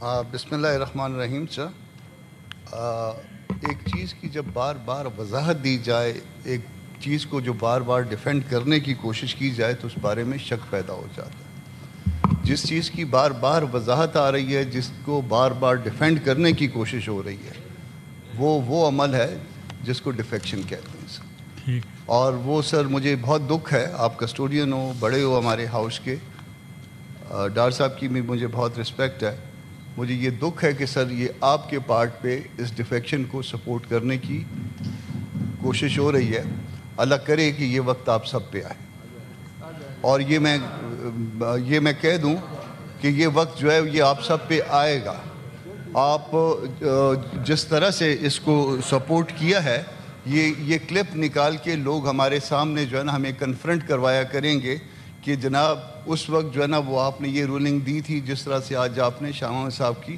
بسم اللہ الرحمن الرحیم سر. ایک چیز کی جب بار بار وضاحت دی جائے، ایک چیز کو جو بار بار ڈیفینڈ کرنے کی کوشش کی جائے تو اس بارے میں شک پیدا ہو جاتا ہے. جس چیز کی بار بار وضاحت آ رہی ہے، جس کو بار بار ڈیفینڈ کرنے کی کوشش ہو رہی ہے، وہ عمل ہے جس کو ڈیفیکشن کہتے ہیں سر. اور وہ سر مجھے بہت دکھ ہے، آپ کسٹوڈین ہو، بڑے ہو ہمارے ہاؤس کے، ڈار صاحب کی بھی مجھے بہت رسپیکٹ ہے. مجھے یہ دکھ ہے کہ سر یہ آپ کے پارٹ پہ اس ڈیفیکشن کو سپورٹ کرنے کی کوشش ہو رہی ہے. اللہ کرے کہ یہ وقت آپ سب پہ آئے. اور یہ میں کہہ دوں کہ یہ وقت جو ہے یہ آپ سب پہ آئے گا. آپ جس طرح سے اس کو سپورٹ کیا ہے، یہ کلپ نکال کے لوگ ہمارے سامنے جو ہے نا ہمیں کنفرنٹ کروایا کریں گے کہ جناب اس وقت جو ہے نا وہ آپ نے یہ رولنگ دی تھی، جس طرح سے آج آپ نے شاہ محمد صاحب کی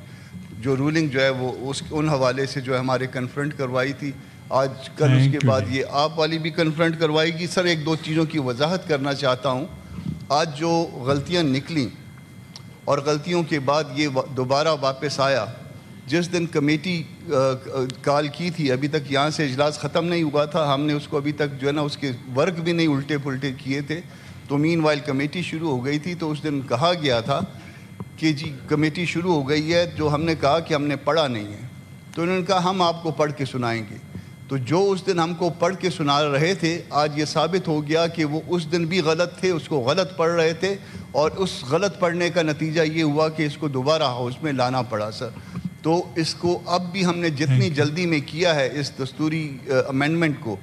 جو رولنگ جو ہے وہ ان حوالے سے جو ہے ہمارے کنفرنٹ کروائی تھی. آج کل اس کے بعد یہ آپ والی بھی کنفرنٹ کروائی گی. سر ایک دو چیزوں کی وضاحت کرنا چاہتا ہوں. آج جو غلطیاں نکلیں اور غلطیوں کے بعد یہ دوبارہ واپس آیا، جس دن کمیٹی کال کی تھی، ابھی تک یہاں سے اجلاس ختم نہیں ہوا تھا، ہم نے اس کو ابھی تک جو ہے نا اس کے ورک بھی نہیں الٹے پلٹے کیے تھے، تو مین وائل کمیٹی شروع ہو گئی تھی. تو اس دن کہا گیا تھا کہ جی کمیٹی شروع ہو گئی ہے. جو ہم نے کہا کہ ہم نے پڑھا نہیں ہے، تو انہوں نے کہا ہم آپ کو پڑھ کے سنائیں گے. تو جو اس دن ہم کو پڑھ کے سنا رہے تھے، آج یہ ثابت ہو گیا کہ وہ اس دن بھی غلط تھے، اس کو غلط پڑھ رہے تھے، اور اس غلط پڑھنے کا نتیجہ یہ ہوا کہ اس کو دوبارہ ہاؤس میں لانا پڑا سر. تو اس کو اب بھی ہم نے جتنی جلدی میں کیا ہے اس دستوری امینڈمنٹ کو،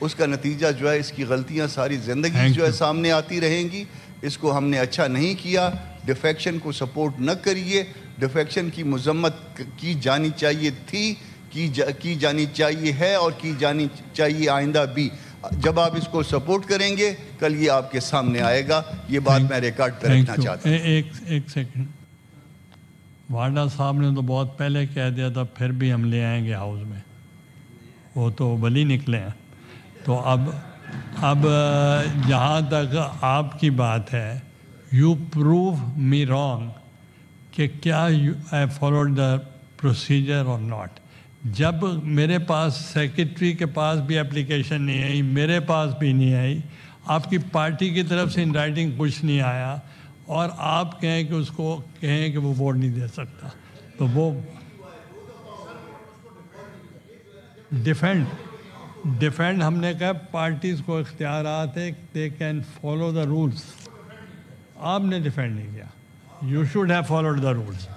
اس کا نتیجہ جو ہے اس کی غلطیاں ساری زندگی جو ہے سامنے آتی رہیں گی. اس کو ہم نے اچھا نہیں کیا. ڈیفیکشن کو سپورٹ نہ کریے. ڈیفیکشن کی مذمت کی جانی چاہیے تھی، کی جانی چاہیے ہے، اور کی جانی چاہیے آئندہ بھی. جب آپ اس کو سپورٹ کریں گے، کل یہ آپ کے سامنے آئے گا. یہ بات میں ریکارڈ پہ رکھنا چاہتا ہوں. ایک سیکنڈ. وارڈا صاحب نے تو بہت پہلے کہہ دیا تھا پھر بھی ہم لے آئیں گے ہاؤس میں، وہ تو بلی نکلے ہیں. تو اب جہاں تک آپ کی بات ہے، یو پروو می رانگ کہ کیا آئی فالوڈ دا پروسیجر اور ناٹ. جب میرے پاس سیکرٹری کے پاس بھی اپلیکیشن نہیں آئی، میرے پاس بھی نہیں آئی، آپ کی پارٹی کی طرف سے ان رائٹنگ کچھ نہیں آیا، اور آپ کہیں کہ اس کو کہیں کہ وہ ووٹ نہیں دے سکتا، تو وہ ڈیفینڈ ہم نے کہا پارٹیز کو اختیارات ہے، they can follow the rules. آپ نے ڈیفینڈ نہیں کیا. You should have followed the rules.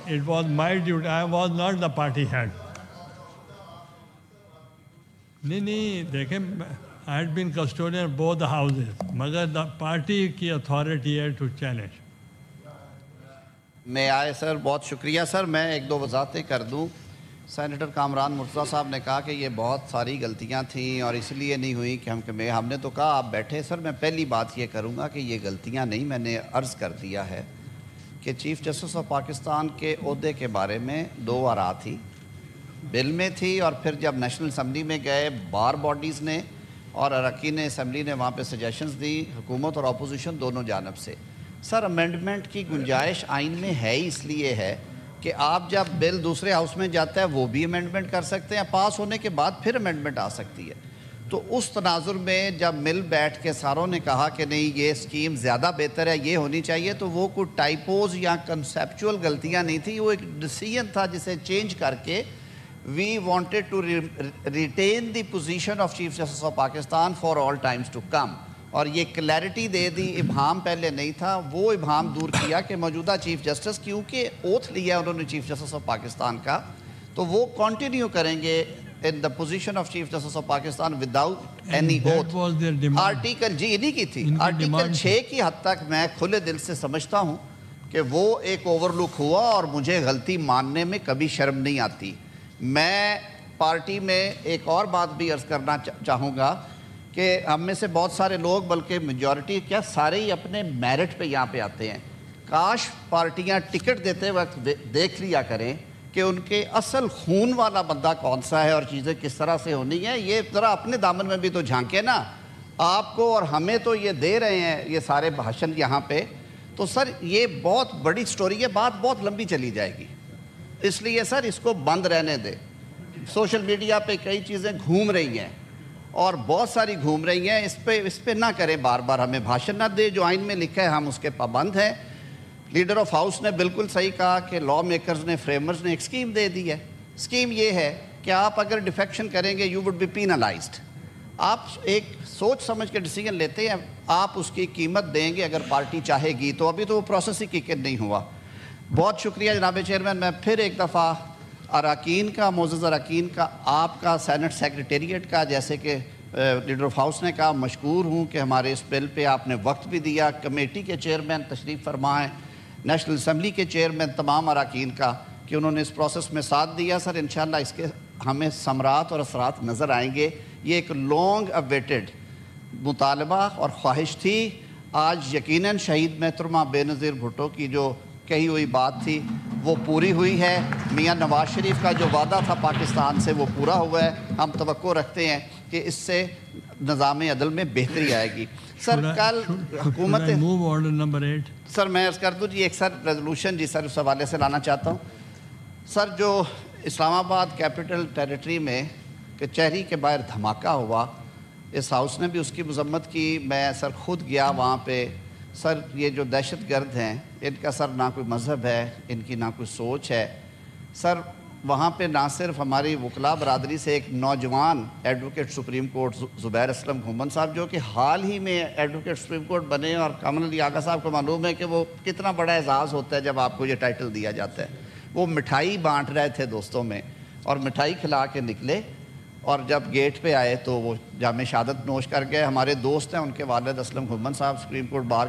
It was my duty. I was not the party head. نہیں دیکھیں، I had been custodian of both the houses, مگر دا پارٹی کی authority ہے to challenge. میں آئے سر، بہت شکریہ سر. میں ایک دو وضاحتیں کر دوں. سینیٹر کامران مرتضیٰ صاحب نے کہا کہ یہ بہت ساری غلطیاں تھیں اور اس لیے نہیں ہوئی کہ ہم نے تو کہا آپ بیٹھے. سر میں پہلی بات یہ کروں گا کہ یہ غلطیاں نہیں، میں نے عرض کر دیا ہے کہ چیف جسٹس آف پاکستان کے عہدے کے بارے میں 2 آراء تھی. بل میں تھی، اور پھر جب نیشنل اسمبلی میں گئے، بار باڈیز نے اور اراکین اسمبلی نے وہاں پہ سجیشنز دی، حکومت اور اپوزیشن دونوں جانب سے. سر امینڈمنٹ کی گنجائش آئین میں ہے ہی اس لیے ہے کہ آپ جب بل دوسرے ہاؤس میں جاتا ہے وہ بھی امینڈمنٹ کر سکتے ہیں، پاس ہونے کے بعد پھر امینڈمنٹ آ سکتی ہے. تو اس تناظر میں جب مل بیٹھ کے ساروں نے کہا کہ نہیں یہ اسکیم زیادہ بہتر ہے، یہ ہونی چاہیے، تو وہ کوئی ٹائپوز یا کنسیپچول غلطیاں نہیں تھی، وہ ایک ڈیسیژن تھا جسے چینج کر کے we wanted to retain the position of Chief Justice of Pakistan for all times to come. اور یہ کلیرٹی دے دی. ابہام پہلے نہیں تھا، وہ ابہام دور کیا کہ موجودہ چیف جسٹس کیونکہ اوتھ لیا انہوں نے چیف جسٹس آف پاکستان کا، تو وہ کنٹینیو کریں گے in the position of Chief Justice of Pakistan without any oath. Article جی انہی کی تھی. آرٹیکل 6 کی حد تک میں کھلے دل سے سمجھتا ہوں کہ وہ ایک اوور لک ہوا، اور مجھے غلطی ماننے میں کبھی شرم نہیں آتی. میں پارٹی میں ایک اور بات بھی عرض کرنا چاہوں گا کہ ہم میں سے بہت سارے لوگ، بلکہ میجورٹی کیا سارے ہی اپنے میرٹ پہ یہاں پہ آتے ہیں. کاش پارٹیاں ٹکٹ دیتے وقت دیکھ لیا کریں کہ ان کے اصل خون والا بندہ کون سا ہے اور چیزیں کس طرح سے ہونی ہیں. یہ ذرا اپنے دامن میں بھی تو جھانکے نا. آپ کو اور ہمیں تو یہ دے رہے ہیں یہ سارے بھاشن یہاں پہ. تو سر یہ بہت بڑی سٹوری ہے, بات بہت لمبی چلی جائے گی, اس لیے سر اس کو بند رہنے دے. سوشل میڈیا پہ کئی چیزیں گھوم رہی ہیں اور بہت ساری گھوم رہی ہیں, اس پہ نہ کریں بار بار, ہمیں بھاشن نہ دے, جو آئین میں لکھا ہے ہم اس کے پابند ہیں. لیڈر آف ہاؤس نے بالکل صحیح کہا کہ لا میکرز نے, فریمرز نے ایک اسکیم دے دی ہے. اسکیم یہ ہے کہ آپ اگر ڈیفیکشن کریں گے یو وڈ بی پینلائزڈ. آپ ایک سوچ سمجھ کے ڈیسیجن لیتے ہیں, آپ اس کی قیمت دیں گے اگر پارٹی چاہے گی تو. ابھی تو وہ پروسیس ہی کیکن نہیں ہوا. بہت شکریہ جناب چیئرمین. میں پھر ایک دفعہ اراکین کا, معزز اراکین کا, آپ کا, سینٹ سیکریٹریٹ کا, جیسے کہ لیڈر آف ہاؤس نے کہا, مشکور ہوں کہ ہمارے اس بل پہ آپ نے وقت بھی دیا. کمیٹی کے چیئرمین تشریف فرما ہیں, نیشنل اسمبلی کے چیئرمین, تمام اراکین کا کہ انہوں نے اس پروسیس میں ساتھ دیا. سر انشاءاللہ اس کے ہمیں ثمرات اور اثرات نظر آئیں گے. یہ ایک لانگ اویٹڈ مطالبہ اور خواہش تھی. آج یقیناً شہید محترمہ بے نظیر بھٹو کی جو کہی ہوئی بات تھی وہ پوری ہوئی ہے. میاں نواز شریف کا جو وعدہ تھا پاکستان سے وہ پورا ہوا ہے. ہم توقع رکھتے ہیں کہ اس سے نظام عدل میں بہتری آئے گی. سر کل حکومت سر میں عرض کر دوں جی, ایک سر ریزولوشن جی سر اس حوالے سے لانا چاہتا ہوں. سر جو اسلام آباد کیپٹل ٹیریٹری میں کچہری کے باہر دھماکہ ہوا, اس ہاؤس نے بھی اس کی مذمت کی. میں سر خود گیا وہاں پہ. سر یہ جو دہشت گرد ہیں ان کا سر نہ کوئی مذہب ہے, ان کی نہ کوئی سوچ ہے. سر وہاں پہ نہ صرف ہماری وکلاء برادری سے ایک نوجوان ایڈوکیٹ سپریم کورٹ زبیر اسلم گھومن صاحب, جو کہ حال ہی میں ایڈوکیٹ سپریم کورٹ بنے, اور کامل علی آغا صاحب کو معلوم ہے کہ وہ کتنا بڑا اعزاز ہوتا ہے جب آپ کو یہ ٹائٹل دیا جاتا ہے. وہ مٹھائی بانٹ رہے تھے دوستوں میں اور مٹھائی کھلا کے نکلے, اور جب گیٹ پہ آئے تو وہ جامع شہادت نوش کر گئے. ہمارے دوست ہیں, ان کے والد اسلم گھومن صاحب سپریم کورٹ بار